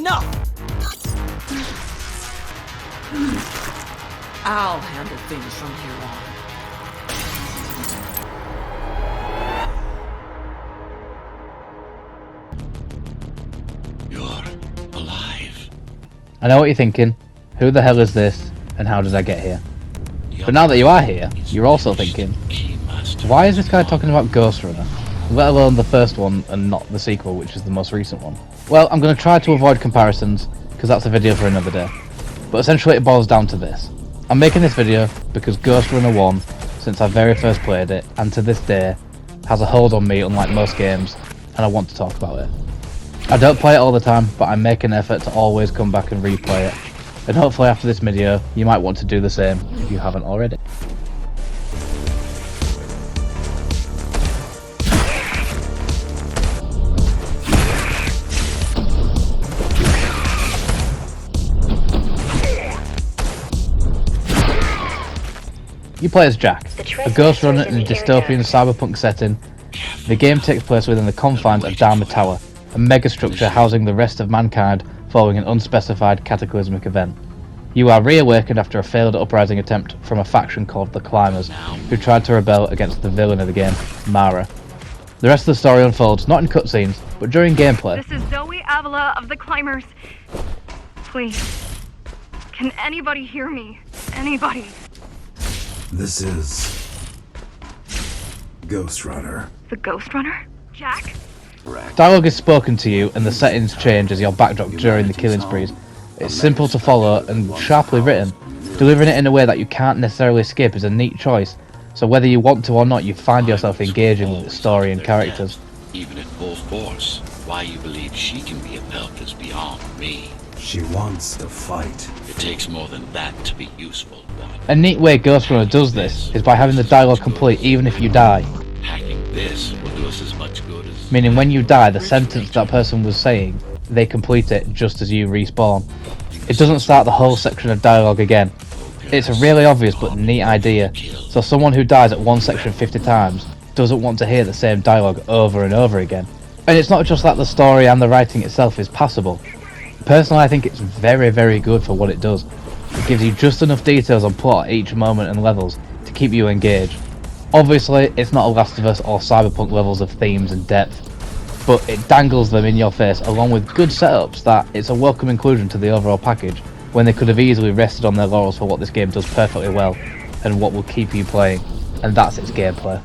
Enough! I'll handle things from here on. You're alive. I know what you're thinking. Who the hell is this, and how did I get here? But now that you are here, you're also thinking, why is this guy talking about Ghostrunner? Let alone the first one and not the sequel, which is the most recent one. Well, I'm going to try to avoid comparisons, because that's a video for another day. But essentially it boils down to this. I'm making this video because Ghostrunner 1, since I very first played it, and to this day, has a hold on me unlike most games, and I want to talk about it. I don't play it all the time, but I make an effort to always come back and replay it. And hopefully after this video, you might want to do the same if you haven't already. You play as Jack, a Ghostrunner in a dystopian cyberpunk setting. The game takes place within the confines of Dharma Tower, a megastructure housing the rest of mankind following an unspecified cataclysmic event. You are reawakened after a failed uprising attempt from a faction called the Climbers, who tried to rebel against the villain of the game, Mara. The rest of the story unfolds not in cutscenes, but during gameplay. This is Zoe Avila of the Climbers. Please, can anybody hear me? Anybody? This is Ghostrunner. The Ghostrunner? Jack? Dialogue is spoken to you and the settings change as your backdrop during the killing sprees. It's simple to follow and sharply written. Delivering it in a way that you can't necessarily skip is a neat choice, so whether you want to or not, you find yourself engaging with the story and characters. Even at full force, why you believe she can be of help is beyond me. She wants to fight. It takes more than that to be useful, but A neat way Ghostrunner does this is by having the dialogue complete even if you die. hacking this will do us as much good as... Meaning when you die, the sentence that person was saying, they complete it just as you respawn. It doesn't start the whole section of dialogue again. It's a really obvious but neat idea, so someone who dies at one section 50 times doesn't want to hear the same dialogue over and over again. And it's not just that the story and the writing itself is passable. Personally, I think it's very, very good for what it does. It gives you just enough details on plot at each moment and levels to keep you engaged. Obviously, it's not a Last of Us or Cyberpunk levels of themes and depth, but it dangles them in your face along with good setups that it's a welcome inclusion to the overall package, when they could have easily rested on their laurels for what this game does perfectly well and what will keep you playing, and that's its gameplay.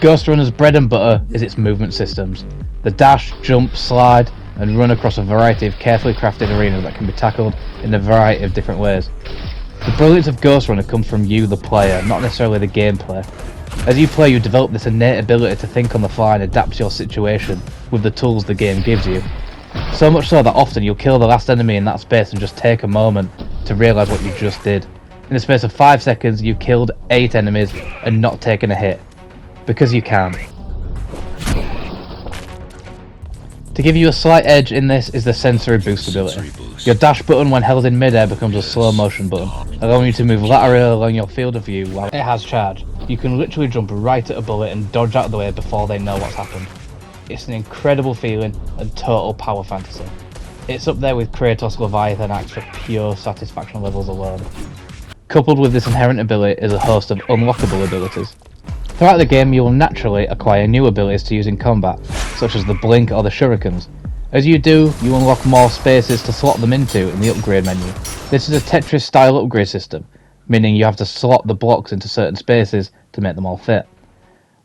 Ghostrunner's bread and butter is its movement systems. The dash, jump, slide, and run across a variety of carefully crafted arenas that can be tackled in a variety of different ways. The brilliance of Ghostrunner comes from you, the player, not necessarily the gameplay. As you play, you develop this innate ability to think on the fly and adapt to your situation with the tools the game gives you. So much so that often you'll kill the last enemy in that space and just take a moment to realise what you just did. In the space of 5 seconds, you killed 8 enemies and not taken a hit. Because you can. To give you a slight edge in this is the sensory boost ability. Your dash button when held in midair becomes a slow motion button, allowing you to move laterally along your field of view while it has charge. You can literally jump right at a bullet and dodge out of the way before they know what's happened. It's an incredible feeling and total power fantasy. It's up there with Kratos' Leviathan axe for pure satisfaction levels alone. Coupled with this inherent ability is a host of unlockable abilities. Throughout the game, you will naturally acquire new abilities to use in combat, such as the blink or the shurikens. As you do, you unlock more spaces to slot them into in the upgrade menu. This is a Tetris style upgrade system, meaning you have to slot the blocks into certain spaces to make them all fit.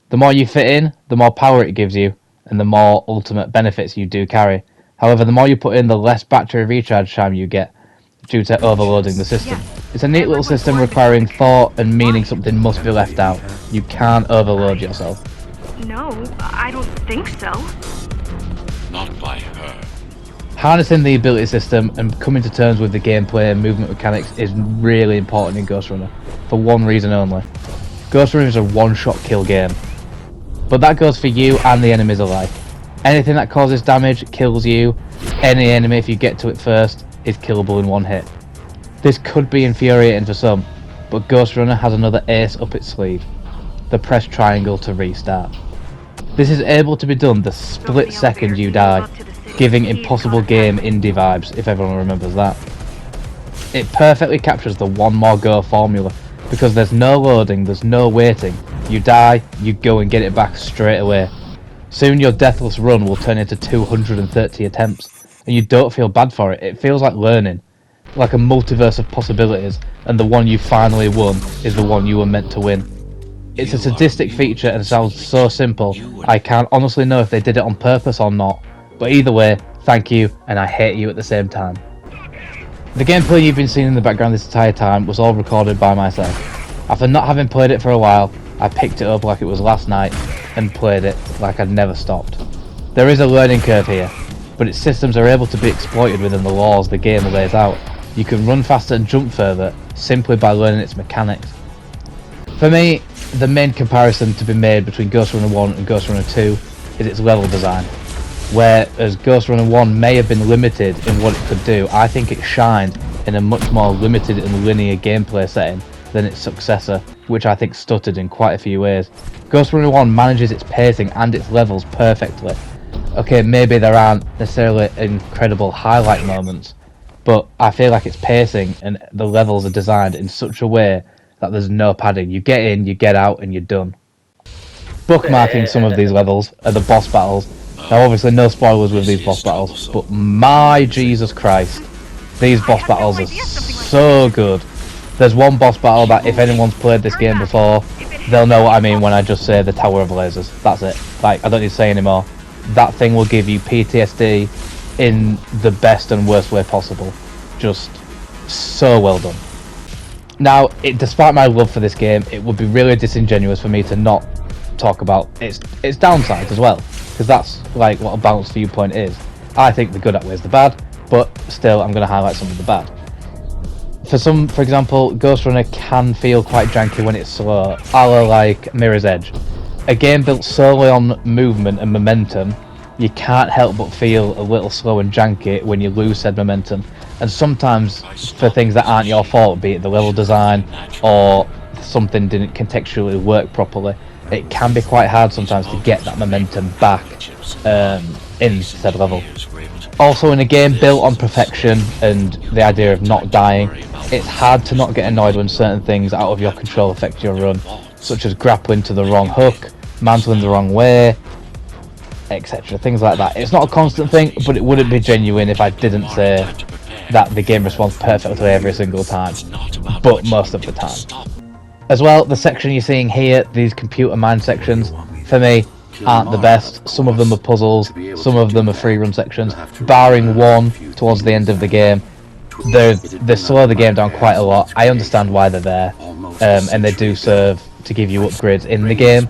The more you fit in, the more power it gives you, and the more ultimate benefits you do carry. However, the more you put in, the less battery recharge time you get, due to overloading the system. It's a neat little system requiring thought and meaning something must be left out. You can't overload yourself. No, I don't think so. Not by her. Harnessing the ability system and coming to terms with the gameplay and movement mechanics is really important in Ghostrunner, for one reason only. Ghostrunner is a one-shot kill game, but that goes for you and the enemies alike. Anything that causes damage kills you. Any enemy, if you get to it first, is killable in one hit. This could be infuriating for some, but Ghostrunner has another ace up its sleeve: the press triangle to restart. This is able to be done the split second you die, giving impossible game indie vibes, if everyone remembers that. It perfectly captures the one more go formula, because there's no loading, there's no waiting. You die, you go and get it back straight away. Soon your deathless run will turn into 230 attempts, and you don't feel bad for it. It feels like learning, like a multiverse of possibilities, and the one you finally won is the one you were meant to win. It's a sadistic feature and sounds so simple, I can't honestly know if they did it on purpose or not, but either way, thank you, and I hate you at the same time. The gameplay you've been seeing in the background this entire time was all recorded by myself. After not having played it for a while, I picked it up like it was last night and played it like I'd never stopped. There is a learning curve here, but its systems are able to be exploited within the laws the game lays out. You can run faster and jump further simply by learning its mechanics. For me, the main comparison to be made between Ghostrunner 1 and Ghostrunner 2 is its level design. Whereas Ghostrunner 1 may have been limited in what it could do, I think it shined in a much more limited and linear gameplay setting than its successor, which I think stuttered in quite a few ways. Ghostrunner 1 manages its pacing and its levels perfectly. Okay, maybe there aren't necessarily incredible highlight moments, but I feel like its pacing and the levels are designed in such a way that there's no padding. You get in, you get out, and you're done. Bookmarking some of these levels are the boss battles. Now obviously no spoilers with these boss battles, but my Jesus Christ, these boss battles are so good. There's one boss battle that if anyone's played this game before, they'll know what I mean when I just say the Tower of Lasers. That's it. Like, I don't need to say anymore. That thing will give you PTSD in the best and worst way possible. Just so well done. Now, despite my love for this game, it would be really disingenuous for me to not talk about its downsides as well, because that's like what a balanced viewpoint is. I think the good outweighs the bad, but still I'm going to highlight some of the bad. For example, Ghostrunner can feel quite janky when it's slow, a la like Mirror's Edge. A game built solely on movement and momentum, you can't help but feel a little slow and janky when you lose said momentum, and sometimes for things that aren't your fault, be it the level design or something didn't contextually work properly, it can be quite hard sometimes to get that momentum back in said level. Also, in a game built on perfection and the idea of not dying, it's hard to not get annoyed when certain things out of your control affect your run, such as grappling to the wrong hook, mantling the wrong way, etc. Things like that. It's not a constant thing, but it wouldn't be genuine if I didn't say that the game responds perfectly every single time, but most of the time. As well, the section you're seeing here, these computer mind sections, for me, aren't the best. Some of them are puzzles, some of them are free run sections, barring one towards the end of the game. They slow the game down quite a lot. I understand why they're there, and they do serve to give you upgrades in the game,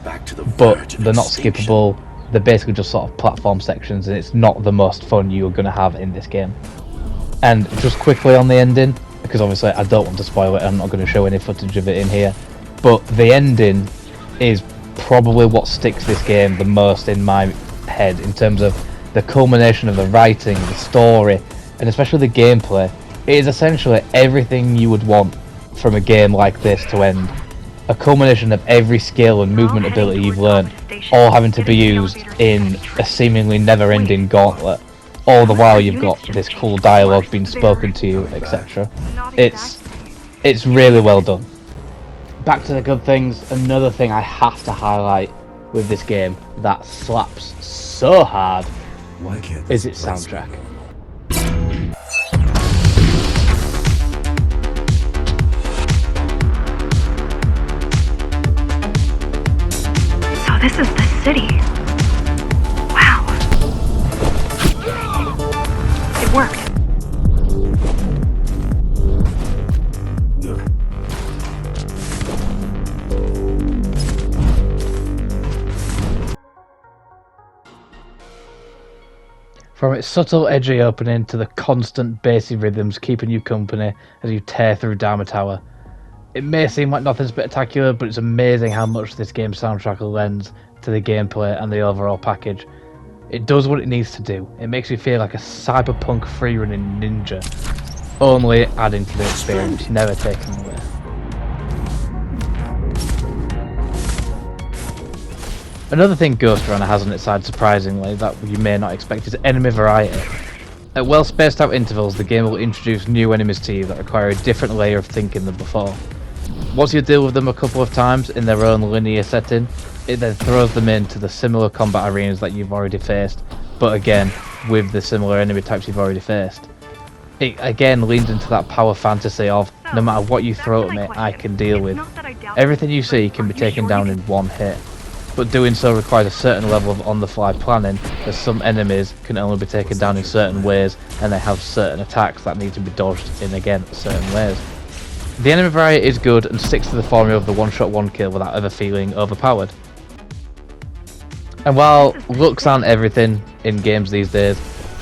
but they're not skippable. They're basically just sort of platform sections, and it's not the most fun you're going to have in this game. And just quickly on the ending, because obviously I don't want to spoil it, I'm not going to show any footage of it in here, but the ending is probably what sticks this game the most in my head in terms of the culmination of the writing, the story, and especially the gameplay. It is essentially everything you would want from a game like this to end. A culmination of every skill and movement ability you've learned, all having to be used in a seemingly never-ending gauntlet. All the while you've got this cool dialogue being spoken to you, etc. It's really well done. Back to the good things, another thing I have to highlight with this game that slaps so hard is its soundtrack. So this is the city. Wow. It worked. From its subtle, edgy opening to the constant bassy rhythms keeping you company as you tear through Dharma Tower. It may seem like nothing spectacular, but it's amazing how much this game's soundtrack lends to the gameplay and the overall package. It does what it needs to do. It makes you feel like a cyberpunk free-running ninja, only adding to the experience, never taking away. Another thing Ghostrunner has on its side, surprisingly, that you may not expect is enemy variety. At well spaced out intervals, the game will introduce new enemies to you that require a different layer of thinking than before. Once you deal with them a couple of times in their own linear setting, it then throws them into the similar combat arenas that you've already faced, but again, with the similar enemy types you've already faced. It again leans into that power fantasy of, no matter what you throw at me, I can deal with. Everything you see can be taken down in one hit, but doing so requires a certain level of on-the-fly planning, as some enemies can only be taken down in certain ways, and they have certain attacks that need to be dodged in again certain ways. The enemy variety is good and sticks to the formula of the one-shot one-kill without ever feeling overpowered. And while looks aren't everything in games these days,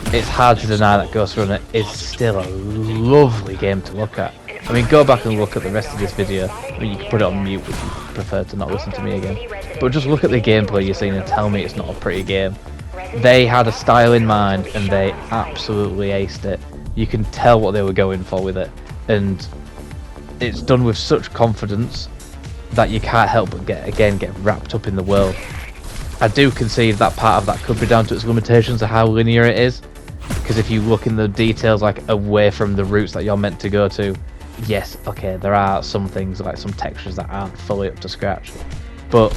it's hard to deny that Ghostrunner is still a lovely game to look at. I mean, go back and look at the rest of this video. I mean, you can put it on mute if you prefer to not listen to me again. But just look at the gameplay you're seeing and tell me it's not a pretty game. They had a style in mind and they absolutely aced it. You can tell what they were going for with it. And it's done with such confidence that you can't help but get wrapped up in the world. I do concede that part of that could be down to its limitations of how linear it is, because if you look in the details, like away from the routes that you're meant to go to, yes, okay, there are some things like some textures that aren't fully up to scratch, but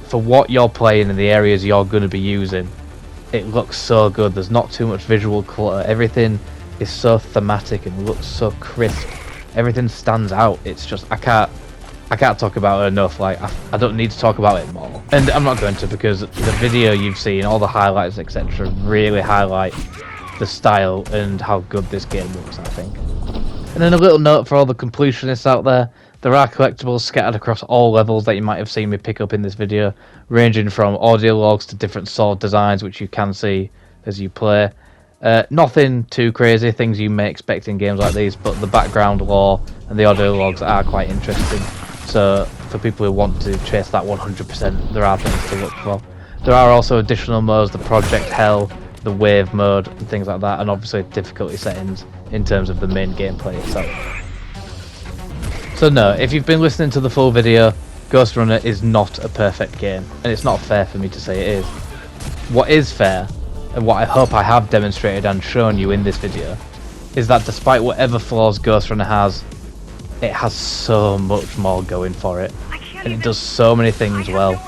for what you're playing and the areas you're going to be using, it looks so good. There's not too much visual clutter. Everything is so thematic and looks so crisp. Everything stands out. It's just I can't talk about it enough. Like I don't need to talk about it more, and I'm not going to, because the video you've seen, all the highlights, etc., really highlight the style and how good this game looks, I think. And then a little note for all the completionists out there: there are collectibles scattered across all levels that you might have seen me pick up in this video, ranging from audio logs to different sword designs, which you can see as you play. Nothing too crazy, things you may expect in games like these, but the background lore and the audio logs are quite interesting. So for people who want to chase that 100%, there are things to look for. There are also additional modes, the Project Hell, the Wave mode, and things like that, and obviously difficulty settings in terms of the main gameplay itself. So no, if you've been listening to the full video, Ghostrunner is not a perfect game, and it's not fair for me to say it is. What is fair, and what I hope I have demonstrated and shown you in this video, is that despite whatever flaws Ghostrunner has, it has so much more going for it, and it does so many things well.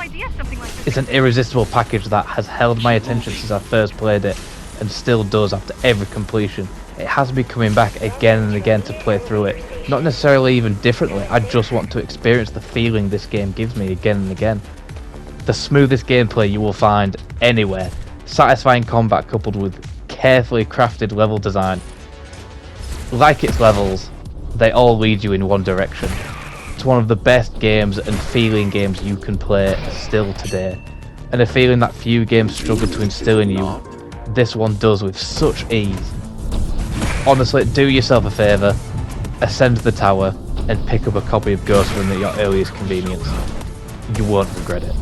It's an irresistible package that has held my attention since I first played it, and still does after every completion. It has me coming back again and again to play through it, not necessarily even differently, I just want to experience the feeling this game gives me again and again. The smoothest gameplay you will find anywhere, satisfying combat coupled with carefully crafted level design. Like its levels, they all lead you in one direction. It's one of the best games and feeling games you can play still today, and a feeling that few games struggle to instill in you, this one does with such ease. Honestly, do yourself a favour, ascend the tower and pick up a copy of Ghostrunner at your earliest convenience. You won't regret it.